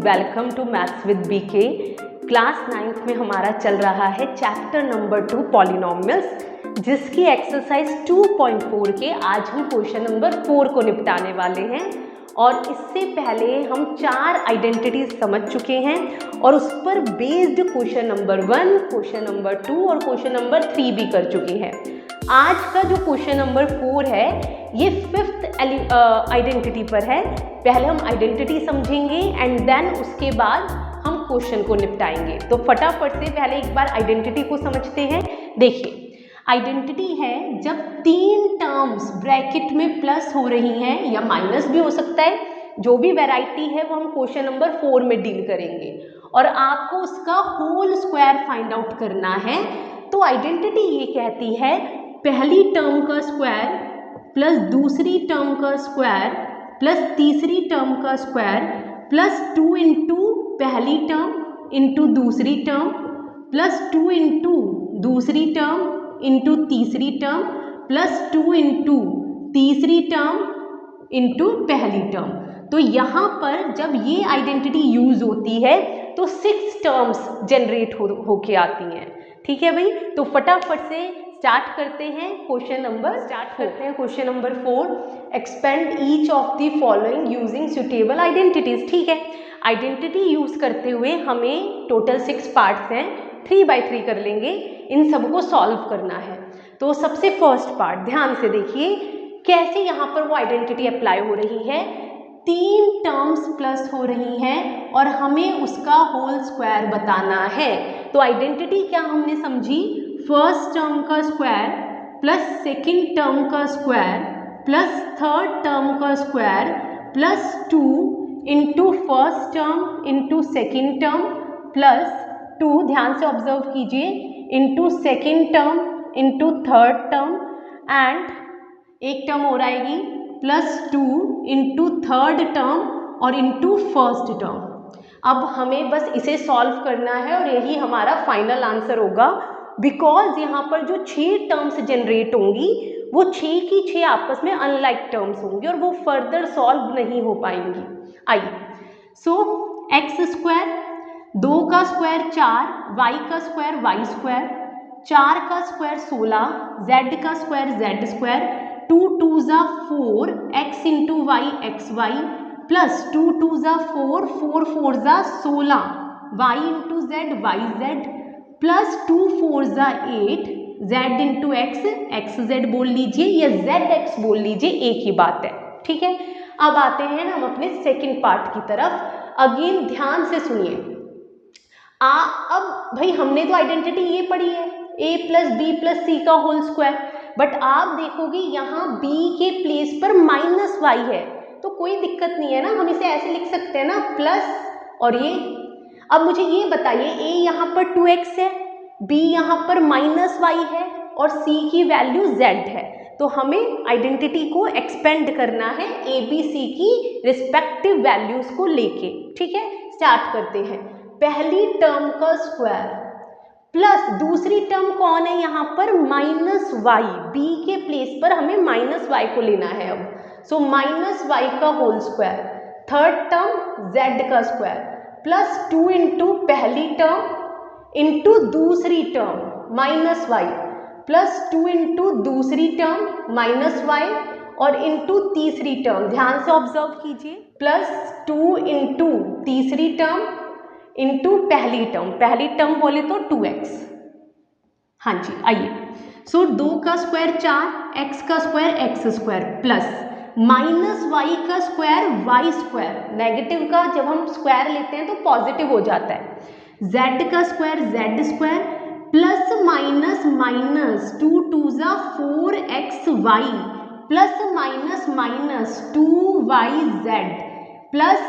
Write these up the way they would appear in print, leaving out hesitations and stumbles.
Welcome to maths with BK. Class 9th में हमारा चल रहा है चैप्टर नंबर 2 पॉलिनोमियल्स, जिसकी एक्सरसाइज 2.4 के आज हम क्वेश्चन नंबर 4 को निपटाने वाले हैं। और इससे पहले हम 4 आइडेंटिटीज समझ चुके हैं और उस पर based question number 1, question number 2 और क्वेश्चन नंबर 3 भी कर चुके हैं। आज का जो क्वेश्चन नंबर 4 है ये 5th आइडेंटिटी पर है। पहले हम आइडेंटिटी समझेंगे एंड देन उसके बाद हम क्वेश्चन को निपटाएंगे। तो फटाफट से पहले एक बार आइडेंटिटी को समझते हैं। देखिए, आइडेंटिटी है जब 3 टर्म्स ब्रैकेट में प्लस हो रही हैं या माइनस भी हो सकता है। जो भी वैरायटी है वो हम क्वेश्चन नंबर 4 में डील करेंगे और आपको उसका होल स्क्वायर फाइंड आउट करना है। तो आइडेंटिटी ये कहती है पहली टर्म का स्क्वायर प्लस दूसरी टर्म का स्क्वायर प्लस तीसरी टर्म का स्क्वायर प्लस 2 इंटू पहली टर्म इंटू दूसरी टर्म प्लस 2 इंटू दूसरी टर्म इंटू तीसरी टर्म प्लस 2 इंटू तीसरी टर्म इंटू पहली टर्म। तो यहाँ पर जब ये आइडेंटिटी यूज होती है तो 6 टर्म्स जनरेट होके आती हैं। ठीक है भाई, तो फटाफट से स्टार्ट करते हैं question number 4। Expand each of the following using suitable identities. ठीक है, आइडेंटिटी यूज करते हुए हमें टोटल 6 पार्ट्स हैं, 3 by 3 कर लेंगे। इन सबको सॉल्व करना है। तो सबसे फर्स्ट पार्ट ध्यान से देखिए कैसे यहाँ पर वो आइडेंटिटी अप्लाई हो रही है। 3 टर्म्स प्लस हो रही हैं और हमें उसका होल स्क्वायर बताना है। तो आइडेंटिटी क्या हमने समझी, फर्स्ट टर्म का स्क्वायर प्लस सेकंड टर्म का स्क्वायर प्लस थर्ड टर्म का square plus 2 into first term into second term plus 2, ध्यान से ऑब्जर्व कीजिए, into second term into third term and एक टर्म और आएगी प्लस 2 इंटू थर्ड टर्म और इंटू फर्स्ट टर्म। अब हमें बस इसे सॉल्व करना है और यही हमारा फाइनल आंसर होगा। बिकॉज यहाँ पर जो 6 टर्म्स जनरेट होंगी वो 6 की 6 आपस में अनलाइक टर्म्स होंगी और वो फर्दर सॉल्व नहीं हो पाएंगी। आइए, सो एक्स स्क्वायर, 2 का स्क्वायर 4, वाई का स्क्वायर वाई स्क्वायर, 4 का स्क्वायर 16, जेड का स्क्वायर जेड स्क्वायर, 2 2 जा 4 x into y x y plus 2 2 जा 4 4 4 जा 16 y into z y z plus 2 4 जा 8 z into x x z बोल लीजिए या जेड एक्स बोल लीजिए, एक ही बात है। ठीक है, अब आते हैं हम अपने सेकंड पार्ट की तरफ। अगेन ध्यान से सुनिए। अब भाई हमने तो आइडेंटिटी ये पढ़ी है a प्लस बी प्लस सी का होल स्क्वायर, बट आप देखोगे यहाँ b के प्लेस पर माइनस वाई है तो कोई दिक्कत नहीं है ना, हम इसे ऐसे लिख सकते हैं ना, प्लस और ये। अब मुझे ये बताइए, a यहाँ पर 2x है, b यहाँ पर माइनस वाई है और c की वैल्यू z है। तो हमें आइडेंटिटी को एक्सपेंड करना है a b c की रिस्पेक्टिव वैल्यूज को लेके। ठीक है, स्टार्ट करते हैं। पहली टर्म का स्क्वायर प्लस दूसरी टर्म कौन है यहाँ पर, माइनस वाई, b के प्लेस पर हमें माइनस वाई को लेना है अब। सो माइनस वाई का whole square, third term z का स्क्वायर प्लस 2 इंटू पहली टर्म इंटू दूसरी term minus y plus 2 into दूसरी टर्म माइनस वाई और इंटू तीसरी टर्म, ध्यान से ऑब्जर्व कीजिए, प्लस 2 इंटू तीसरी टर्म इंटू पहली टर्म बोले तो 2x। हाँ जी, आइए। सो 2 का स्क्वायर 4, x का square x square plus minus y का स्क्वायर वाई स्क्वायर, नेगेटिव का जब हम स्क्वायर लेते हैं तो पॉजिटिव हो जाता है, z का square z square plus minus minus 2 2 जा 4xy plus minus minus 2yz plus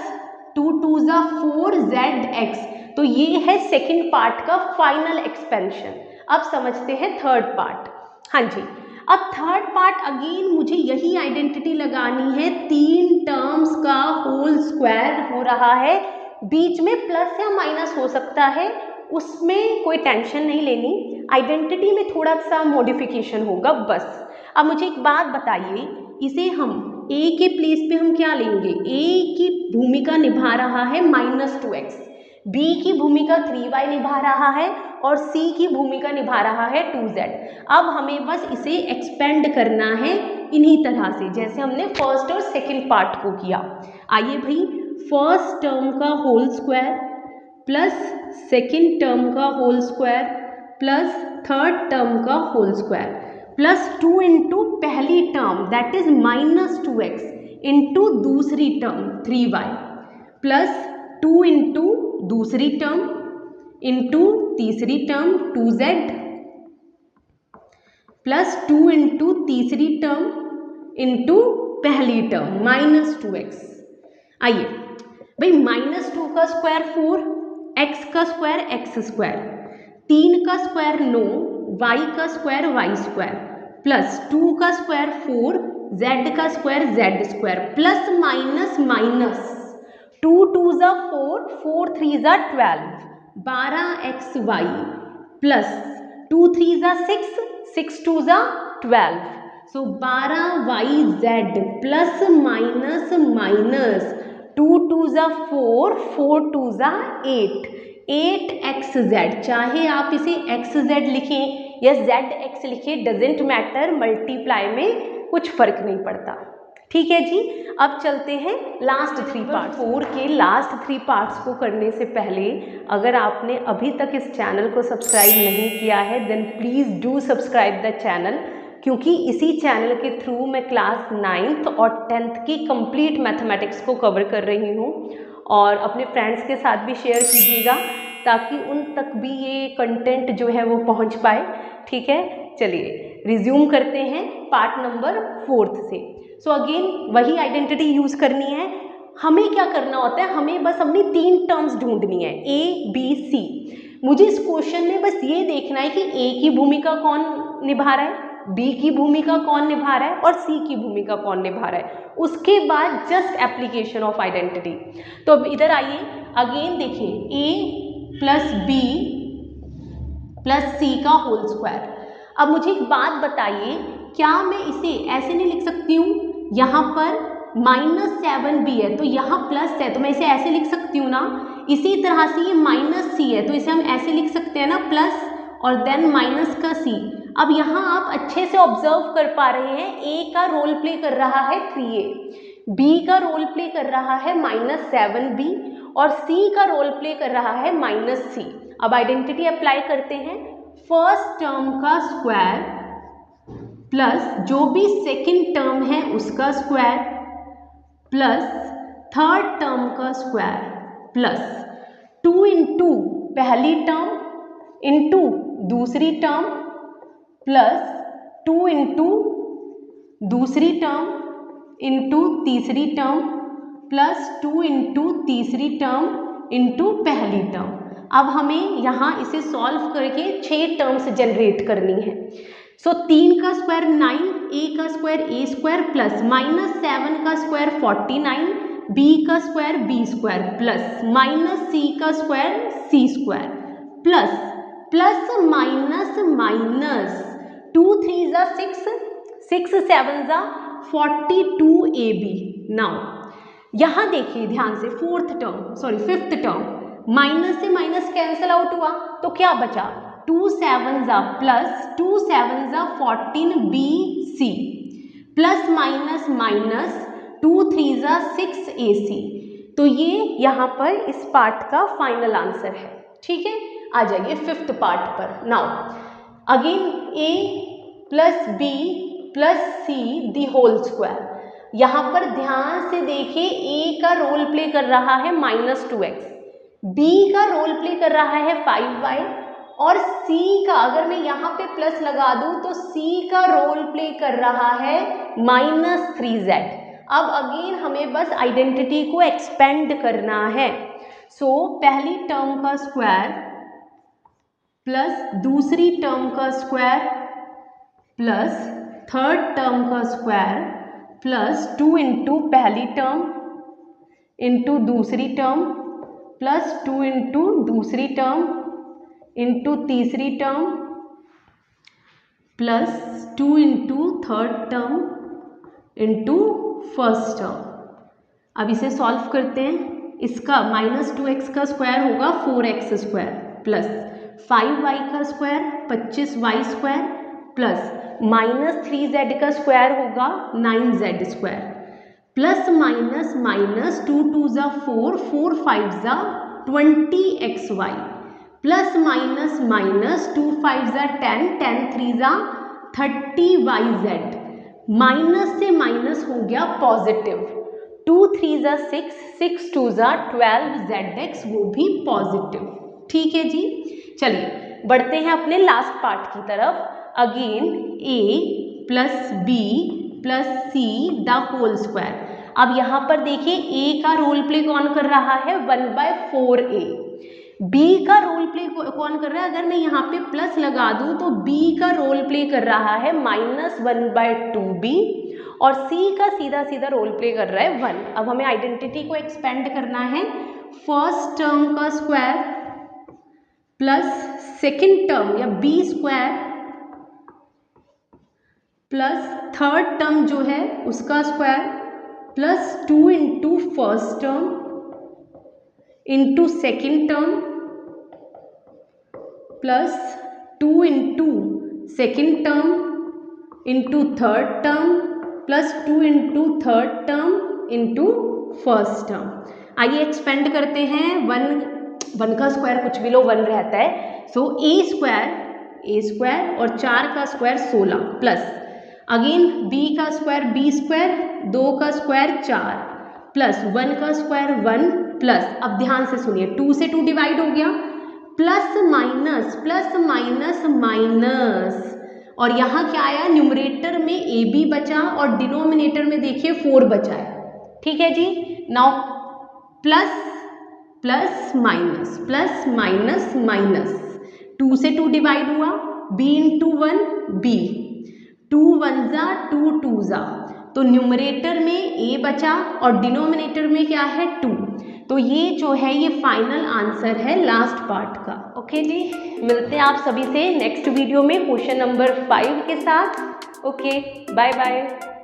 2 2 जा 4zx। तो ये है सेकंड पार्ट का फाइनल एक्सपेंशन। अब समझते हैं थर्ड पार्ट। हाँ जी, अब थर्ड पार्ट अगेन मुझे यही आइडेंटिटी लगानी है। 3 टर्म्स का होल स्क्वायर हो रहा है, बीच में प्लस या माइनस हो सकता है, उसमें कोई टेंशन नहीं लेनी, आइडेंटिटी में थोड़ा सा मॉडिफिकेशन होगा बस। अब मुझे एक बात बताइए, इसे हम ए के प्लेस पे हम क्या लेंगे, ए की भूमिका निभा रहा है -2x, बी की भूमिका 3y निभा रहा है और सी की भूमिका निभा रहा है 2z। अब हमें बस इसे एक्सपेंड करना है इन्हीं तरह से जैसे हमने फर्स्ट और सेकंड पार्ट को किया। आइए भाई, फर्स्ट टर्म का whole square plus second term का whole square plus third term का होल स्क्वायर प्लस 2 इंटू पहली term that is -2x into दूसरी टर्म 3y प्लस 2 इंटू दूसरी टर्म इंटू तीसरी टर्म 2z प्लस 2 इंटू तीसरी term into पहली term -2x। आइए भाई, -2 का स्क्वायर 4, x का स्क्वायर x स्क्वायर, 3 का स्क्वायर 9, y का स्क्वायर y स्क्वायर प्लस 2 का स्क्वायर 4, z का square z square plus minus minus 2 2 ज़ा 4, 4 3 ज़ा 12, 12xy प्लस 2 3 ज़ा 6, 6 2 ज़ा 12, सो 12yz प्लस माइनस माइनस 2 2 ज़ा 4, 4 2 ज़ा 8, 8xz। चाहे आप इसे xz लिखें या zx लिखें, डजेंट मैटर, मल्टीप्लाई में कुछ फर्क नहीं पड़ता। ठीक है जी, अब चलते हैं लास्ट 3 पार्ट। 4 के लास्ट 3 पार्ट्स को करने से पहले अगर आपने अभी तक इस चैनल को सब्सक्राइब नहीं किया है then please do subscribe the channel, क्योंकि इसी चैनल के थ्रू मैं क्लास 9th और 10th की कंप्लीट मैथमेटिक्स को कवर कर रही हूँ और अपने फ्रेंड्स के साथ भी शेयर कीजिएगा ताकि उन तक भी ये कंटेंट जो है वो पहुँच पाए। ठीक है, चलिए रिज्यूम करते हैं पार्ट नंबर 4 से। सो अगेन वही आइडेंटिटी यूज़ करनी है। हमें क्या करना होता है, हमें बस अपनी 3 टर्म्स ढूंढनी है, ए बी सी। मुझे इस क्वेश्चन में बस ये देखना है कि ए की भूमिका कौन निभा रहा है, बी की भूमिका कौन निभा रहा है और सी की भूमिका कौन निभा रहा है। उसके बाद जस्ट एप्लीकेशन ऑफ आइडेंटिटी। तो अब इधर आइए, अगेन देखिए, ए प्लस बी प्लस सी का होल स्क्वायर। अब मुझे एक बात बताइए, क्या मैं इसे ऐसे नहीं लिख सकती हूँ, यहाँ पर -7b है तो यहाँ प्लस है तो मैं इसे ऐसे लिख सकती हूँ ना। इसी तरह से ये -c है तो इसे हम ऐसे लिख सकते हैं ना, प्लस और देन माइनस का c। अब यहाँ आप अच्छे से ऑब्जर्व कर पा रहे हैं, a का रोल प्ले कर रहा है 3a, b का रोल प्ले कर रहा है -7b और c का रोल प्ले कर रहा है -c। अब आइडेंटिटी अप्लाई करते हैं, फर्स्ट टर्म का स्क्वायर प्लस जो भी सेकंड टर्म है उसका स्क्वायर प्लस थर्ड टर्म का स्क्वायर प्लस 2 इंटू पहली टर्म इंटू दूसरी टर्म प्लस 2 इंटू दूसरी टर्म इंटू तीसरी टर्म प्लस 2 इंटू तीसरी टर्म इंटू पहली टर्म। अब हमें यहाँ इसे सॉल्व करके 6 टर्म्स जनरेट करनी है। सो 3 का स्क्वायर 9, a का स्क्वायर a स्क्वायर प्लस -7 का स्क्वायर 49, b का square b square plus -c का square c square plus plus minus minus 2 3 ज़ा 6, 6 7 ज़ा 42ab। नाउ यहाँ देखिए ध्यान से, फिफ्थ टर्म माइनस से माइनस कैंसिल आउट हुआ तो क्या बचा, 2 7 ज़ा प्लस 2 7 ज़ा 14bc प्लस माइनस माइनस 2 3 ज़ा 6ac। तो ये यहाँ पर इस पार्ट का फाइनल आंसर है। ठीक है, आ जाइए फिफ्थ पार्ट पर। Now again a plus b plus c the whole square. यहाँ पर ध्यान से देखिए, a का रोल प्ले कर रहा है -2x, b का रोल प्ले कर रहा है 5y और c का, अगर मैं यहाँ पे प्लस लगा दूँ तो c का रोल प्ले कर रहा है -3z। अब अगेन हमें बस आइडेंटिटी को एक्सपेंड करना है। सो पहली टर्म का स्क्वायर प्लस दूसरी टर्म का स्क्वायर प्लस थर्ड टर्म का स्क्वायर प्लस 2 इंटू पहली टर्म इंटू दूसरी टर्म प्लस 2 इंटू दूसरी टर्म इंटू तीसरी term plus 2 into third term into first term. अब इसे सॉल्व करते हैं। इसका -2x का स्क्वायर होगा 4x स्क्वायर प्लस 5y का square 25y square plus -3z का स्क्वायर होगा 9z square plus minus minus 2 2 ज़ा 4 4 5 ज़ा 20xy प्लस माइनस माइनस 2 5 ज़ा 10 10 3 ज़ा 30yz माइनस से माइनस हो गया पॉजिटिव 2 3 ज़ा 6 6 2 ज़ा 12zx वो भी पॉजिटिव। ठीक है जी, चलिए बढ़ते हैं अपने लास्ट पार्ट की तरफ। Again a plus b plus c the whole square. अब यहाँ पर देखिए a का रोल प्ले कौन कर रहा है 1/4a, b का रोल प्ले कौन कर रहा है, अगर मैं यहाँ पे प्लस लगा दूँ तो b का रोल प्ले कर रहा है -1/2b और c का सीधा सीधा रोल प्ले कर रहा है 1। अब हमें आइडेंटिटी को एक्सपेंड करना है। फर्स्ट टर्म का स्क्वायर प्लस सेकेंड टर्म या b square plus third term जो है उसका square plus 2 into first term into second term plus 2 into second term into third term plus 2 into third term into first term. आइए expand करते हैं। 1 का square कुछ भी लो 1 रहता है, सो ए स्क्वायर और 4 का स्क्वायर 16 प्लस अगेन b का स्क्वायर b स्क्वायर 2 का स्क्वायर 4 प्लस 1 का स्क्वायर 1 प्लस, अब ध्यान से सुनिए 2 से 2 डिवाइड हो गया, प्लस माइनस माइनस और यहाँ क्या आया न्यूमरेटर में ab बचा और डिनोमिनेटर में देखिए 4 बचा है। ठीक है जी, नाउ प्लस माइनस माइनस 2 से 2 डिवाइड हुआ b इंटू 1 b 2 1 ज़ा 2 2 ज़ा, तो न्यूमरेटर में a बचा और डिनोमिनेटर में क्या है 2, तो ये जो है ये फाइनल आंसर है लास्ट पार्ट का। ओके जी, मिलते हैं आप सभी से नेक्स्ट वीडियो में क्वेश्चन नंबर 5 के साथ। Okay, bye bye.